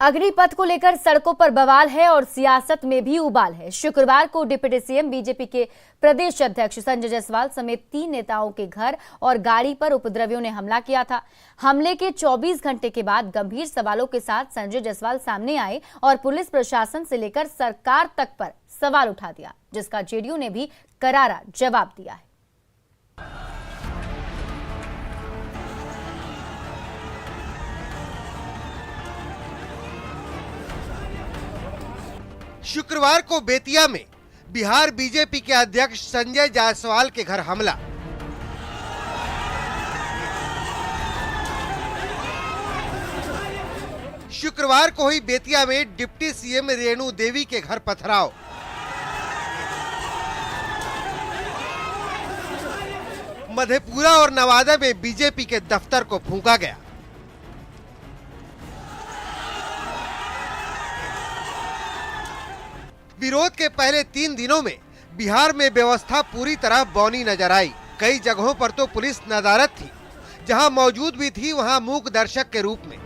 अग्निपथ को लेकर सड़कों पर बवाल है और सियासत में भी उबाल है। शुक्रवार को डिप्टी सीएम बीजेपी के प्रदेश अध्यक्ष संजय जायसवाल समेत 3 नेताओं के घर और गाड़ी पर उपद्रवियों ने हमला किया था। हमले के 24 घंटे के बाद गंभीर सवालों के साथ संजय जायसवाल सामने आए और पुलिस प्रशासन से लेकर सरकार तक पर सवाल उठा दिया, जिसका जेडीयू ने भी करारा जवाब दिया है। शुक्रवार को बेतिया में बिहार बीजेपी के अध्यक्ष संजय जायसवाल के घर हमला। शुक्रवार को ही बेतिया में डिप्टी सीएम रेणु देवी के घर पथराव। मधेपुरा और नवादा में बीजेपी के दफ्तर को फूंका गया। विरोध के पहले 3 दिनों में बिहार में व्यवस्था पूरी तरह बौनी नजर आई। कई जगहों पर तो पुलिस नदारत थी, जहां मौजूद भी थी वहां मूक दर्शक के रूप में।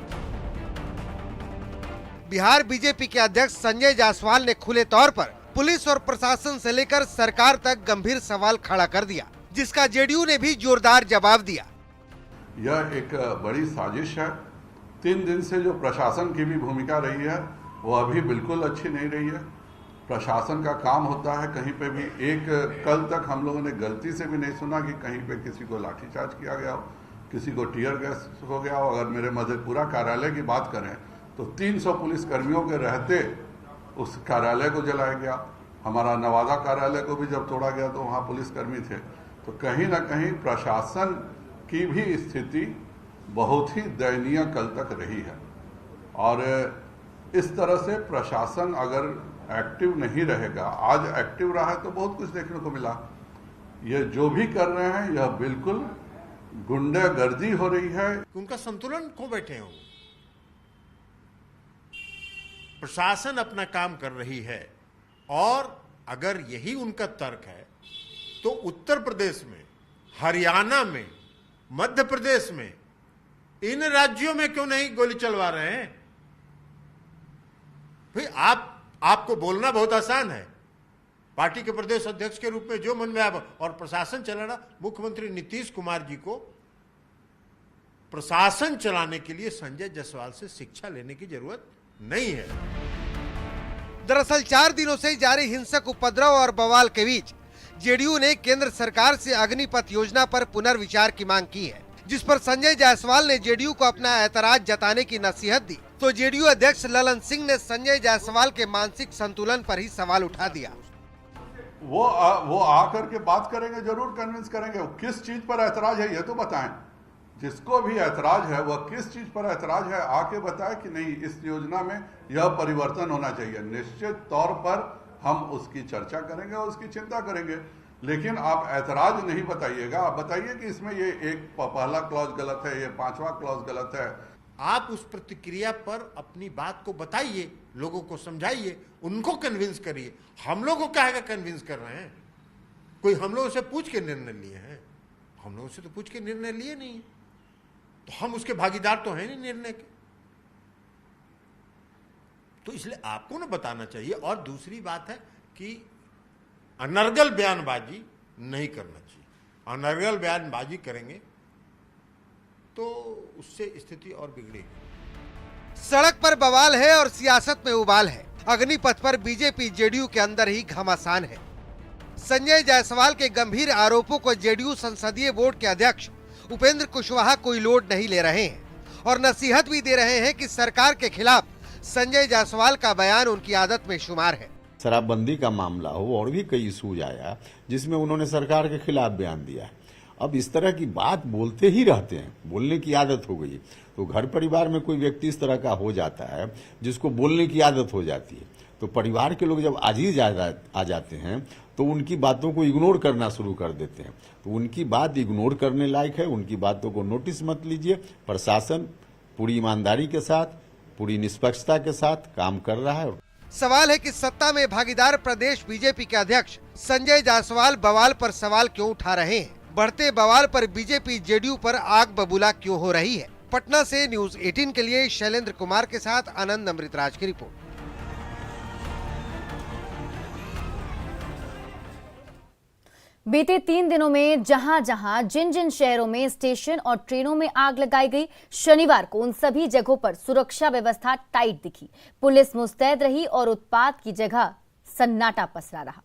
बिहार बीजेपी के अध्यक्ष संजय जायसवाल ने खुले तौर पर पुलिस और प्रशासन से लेकर सरकार तक गंभीर सवाल खड़ा कर दिया, जिसका जेडीयू ने भी जोरदार जवाब दिया। यह एक बड़ी साजिश है। 3 दिन से जो प्रशासन की भी भूमिका रही है वो अभी बिल्कुल अच्छी नहीं रही है। प्रशासन का काम होता है कहीं पे भी कल तक हम लोगों ने गलती से भी नहीं सुना कि कहीं पे किसी को लाठीचार्ज किया गया हो, किसी को टीयर गैस हो गया हो। अगर मेरे मधेपुरा कार्यालय की बात करें तो 300 पुलिस कर्मियों के रहते उस कार्यालय को जलाया गया। हमारा नवादा कार्यालय को भी जब तोड़ा गया तो वहाँ पुलिसकर्मी थे। तो कहीं ना कहीं प्रशासन की भी स्थिति बहुत ही दयनीय कल तक रही है। और इस तरह से प्रशासन अगर एक्टिव नहीं रहेगा, आज एक्टिव रहा है तो बहुत कुछ देखने को मिला। ये जो भी कर रहे हैं यह बिल्कुल गुंडागर्दी हो रही है। उनका संतुलन खो बैठे हो। प्रशासन अपना काम कर रही है और अगर यही उनका तर्क है तो उत्तर प्रदेश में, हरियाणा में, मध्य प्रदेश में, इन राज्यों में क्यों नहीं गोली चलवा रहे हैं? भाई आपको बोलना बहुत आसान है, पार्टी के प्रदेश अध्यक्ष के रूप में जो मन में आए, और प्रशासन चलाना। मुख्यमंत्री नीतीश कुमार जी को प्रशासन चलाने के लिए संजय जायसवाल से शिक्षा लेने की जरूरत नहीं है। दरअसल 4 दिनों से जारी हिंसक उपद्रव और बवाल के बीच जेडीयू ने केंद्र सरकार से अग्निपथ योजना पर पुनर्विचार की मांग की है, जिस पर संजय जायसवाल ने जेडीयू को अपना ऐतराज जताने की नसीहत दी। तो जेडीयू अध्यक्ष ललन सिंह ने संजय जायसवाल के मानसिक संतुलन पर ही सवाल उठा दिया। वो आकर के बात करेंगे, जरूर कन्विंस करेंगे। किस चीज पर ऐतराज है ये तो बताएं। जिसको भी ऐतराज है वह किस चीज पर ऐतराज है आके बताए कि नहीं इस योजना में यह परिवर्तन होना चाहिए। निश्चित तौर पर हम उसकी चर्चा करेंगे और उसकी चिंता करेंगे, लेकिन आप ऐतराज नहीं बताइएगा। आप बताइए कि इसमें ये एक पहला क्लॉज गलत है, ये 5वां क्लॉज गलत है। आप उस प्रतिक्रिया पर अपनी बात को बताइए, लोगों को समझाइए, उनको कन्विंस करिए। हम लोगों को क्या कन्विंस कर रहे हैं? कोई हम लोगों से पूछ के निर्णय लिए हैं? हम लोगों से तो पूछ के निर्णय लिए नहीं, तो हम उसके भागीदार तो हैं नहीं निर्णय के। तो इसलिए आपको ना बताना चाहिए। और दूसरी बात है कि अनर्गल बयानबाजी नहीं करना चाहिए। अनर्गल बयानबाजी करेंगे तो उससे स्थिति और बिगड़ेगी। सड़क पर बवाल है और सियासत में उबाल है। अग्निपथ पर बीजेपी जेडीयू के अंदर ही घमासान है। संजय जायसवाल के गंभीर आरोपों को जेडीयू संसदीय बोर्ड के अध्यक्ष उपेंद्र कुशवाहा कोई लोड नहीं ले रहे हैं और नसीहत भी दे रहे हैं कि सरकार के खिलाफ संजय जायसवाल का बयान उनकी आदत में शुमार है। शराबबंदी का मामला हो और भी कई इशूज आया जिसमें उन्होंने सरकार के खिलाफ बयान दिया है। अब इस तरह की बात बोलते ही रहते हैं, बोलने की आदत हो गई। तो घर परिवार में कोई व्यक्ति इस तरह का हो जाता है जिसको बोलने की आदत हो जाती है, तो परिवार के लोग जब आजीज आ जाते हैं तो उनकी बातों को इग्नोर करना शुरू कर देते हैं। तो उनकी बात इग्नोर करने लायक है, उनकी बातों को नोटिस मत लीजिए। प्रशासन पूरी ईमानदारी के साथ, पूरी निष्पक्षता के साथ काम कर रहा है। सवाल है कि सत्ता में भागीदार प्रदेश बीजेपी के अध्यक्ष संजय जायसवाल बवाल पर सवाल क्यों उठा रहे हैं? बढ़ते बवाल पर बीजेपी जेडीयू पर आग बबूला क्यों हो रही है? पटना से न्यूज 18 के लिए शैलेंद्र कुमार के साथ आनंद अमृतराज की रिपोर्ट। बीते 3 दिनों में जहां जहां जिन जिन शहरों में स्टेशन और ट्रेनों में आग लगाई गई, शनिवार को उन सभी जगहों पर सुरक्षा व्यवस्था टाइट दिखी। पुलिस मुस्तैद रही और उत्पात की जगह सन्नाटा पसरा रहा।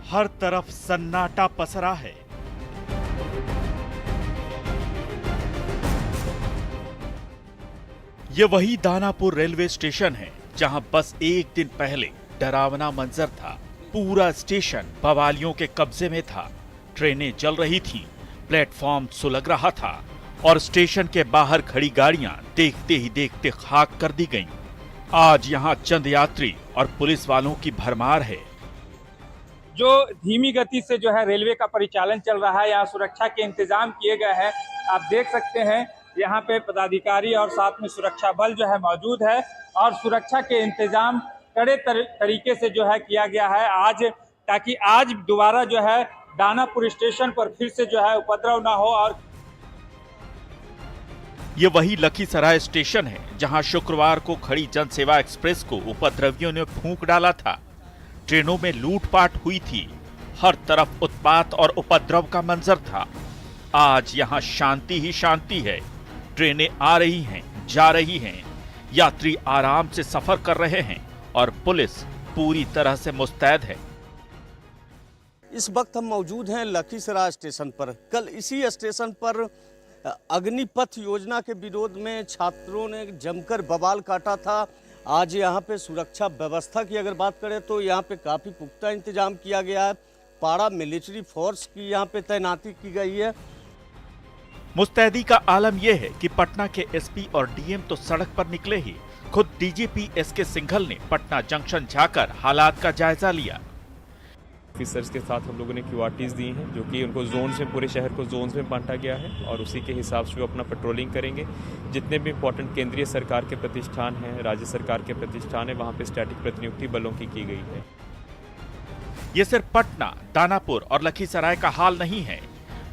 हर तरफ सन्नाटा पसरा है। ये वही दानापुर रेलवे स्टेशन है जहां बस एक दिन पहले डरावना मंजर था। पूरा स्टेशन बवालियों के कब्जे में था। ट्रेनें चल रही थीं, प्लेटफॉर्म सुलग रहा था और स्टेशन के बाहर खड़ी गाड़ियां देखते ही देखते खाक कर दी गईं। आज यहां चंद यात्री और पुलिस वालों की भरमार है। जो धीमी गति से जो है रेलवे का परिचालन चल रहा है, यहाँ सुरक्षा के इंतजाम किए गए हैं। आप देख सकते हैं यहाँ पे पदाधिकारी और साथ में सुरक्षा बल जो है मौजूद है और सुरक्षा के इंतजाम कड़े तरीके से जो है किया गया है आज, ताकि आज दोबारा जो है दानापुर स्टेशन पर फिर से जो है उपद्रव ना हो। और ये वही लखीसराय स्टेशन है जहां शुक्रवार को खड़ी जनसेवा एक्सप्रेस को उपद्रवियों ने फूंक डाला था। ट्रेनों में लूटपाट हुई थी। हर तरफ उत्पात और उपद्रव का मंजर था। आज यहां शांति ही शांति है। ट्रेनें आ रही हैं, जा रही हैं, यात्री आराम से सफर कर रहे हैं और पुलिस पूरी तरह से मुस्तैद है। इस वक्त हम मौजूद हैं लखीसराय स्टेशन पर। कल इसी स्टेशन पर अग्निपथ योजना के विरोध में छात्रों ने जमकर बवाल काटा था। आज यहाँ पे सुरक्षा व्यवस्था की अगर बात करें तो यहाँ पे काफ़ी पुख्ता इंतजाम किया गया है। पारा मिलिट्री फोर्स की यहाँ पे तैनाती की गई है। मुस्तैदी का आलम यह है कि पटना के एसपी और डीएम तो सड़क पर निकले ही। खुद डीजीपी एसके सिंघल ने पटना जंक्शन जाकर हालात का जायजा लिया। ऑफिसर्स के साथ हम लोगों ने क्यूआरटीज दी हैं, जो कि उनको जोन्स में, पूरे शहर को जोन्स में बांटा गया है और उसी के हिसाब से वो अपना पेट्रोलिंग करेंगे। जितने भी इंपॉर्टेंट केंद्रीय सरकार के प्रतिष्ठान हैं, राज्य सरकार के प्रतिष्ठान हैं, वहाँ पे स्टैटिक प्रतिनियुक्ति बलों की गई है। ये सिर्फ पटना, दानापुर और लखीसराय का हाल नहीं है।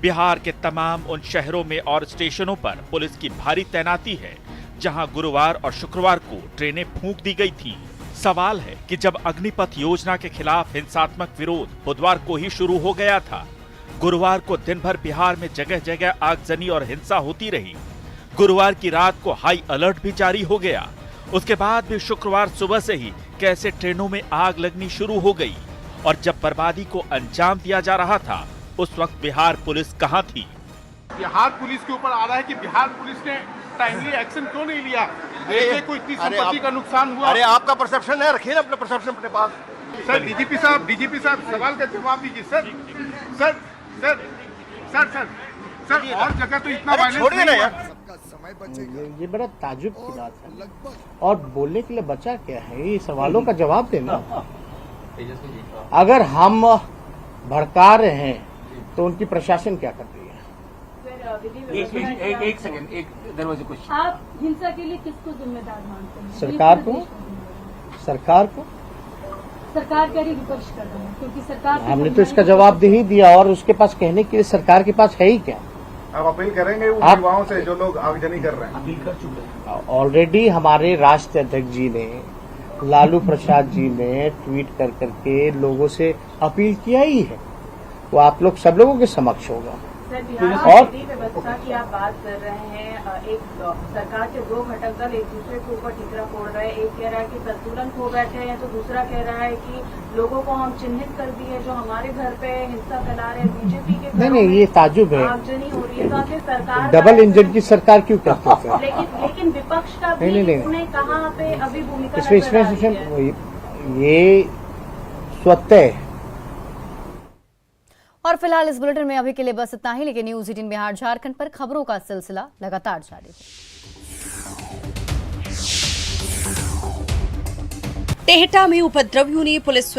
बिहार के तमाम उन शहरों में और स्टेशनों पर पुलिस की भारी तैनाती है जहां गुरुवार और शुक्रवार को ट्रेनें फूंक दी गई थी। सवाल है कि जब अग्निपथ योजना के खिलाफ हिंसात्मक विरोध बुधवार को ही शुरू हो गया था, गुरुवार को दिन भर बिहार में जगह जगह आगजनी और हिंसा होती रही। गुरुवार की रात को हाई अलर्ट भी जारी हो गया। उसके बाद भी शुक्रवार सुबह से ही कैसे ट्रेनों में आग लगनी शुरू हो गई और जब बर्बादी को अंजाम दिया जा रहा था, उस वक्त बिहार पुलिस कहां थी? बिहार पुलिस के ऊपर आ रहा है कि बिहार पुलिस ने टाइमली एक्शन क्यों नहीं लिया? रेलवे को इतनी संपत्ति का नुकसान हुआ। अरे आपका परसेप्शन है, रखिए ना अपना परसेप्शन अपने पास। सर डीजीपी साहब सवाल का जवाब दीजिए। Sir sir sir sir sir sir और जगह तो इतना वायलेंस नहीं है। ये बड़ा ताजुब की बात है और बोलने के लिए बचा क्या है, ये सवालों का जवाब देना। अगर हम भड़का रहे हैं तो उनकी प्रशासन क्या कर रही है? एक सेकंड, एक दरवाजे कुछ। आप हिंसा के लिए किसको जिम्मेदार मानते हैं? सरकार को। सरकार को सरकार का ही विपक्ष कर रहा है, क्योंकि सरकार हमने तो इसका जवाब दे ही दिया और उसके पास कहने के लिए सरकार के पास है ही क्या? आप अपील करेंगे उन युवाओं से जो लोग आगजनी कर रहे हैं? अपील कर चुके हैं ऑलरेडी। हमारे राष्ट्रीय अध्यक्ष जी ने, लालू प्रसाद जी ने ट्वीट कर करके लोगों से अपील किया ही है। वो आप लोग सब लोगों के समक्ष होगा। और व्यवस्था की आप बात कर रहे हैं, एक सरकार के दो घटक दल एक दूसरे के ऊपर ठिकरा फोड़ रहे हैं। एक कह रहा है कि संतुलन खो बैठे हैं, तो दूसरा कह रहा है कि लोगों को हम चिन्हित कर दिए जो हमारे घर पे हिंसा फैला रहे हैं। बीजेपी के नहीं, ये ताजुब है। आगजनी हो रही है, तो आखिर सरकार डबल इंजन की सरकार क्यों करते हैं? लेकिन विपक्ष का भी उन्हें कहाँ पे अभी भूमिका ये स्वतः है। और फिलहाल इस बुलेटिन में अभी के लिए बस इतना ही, लेकिन न्यूज 18 बिहार झारखंड पर खबरों का सिलसिला लगातार जारी है। टेहटा में उपद्रवियों ने पुलिस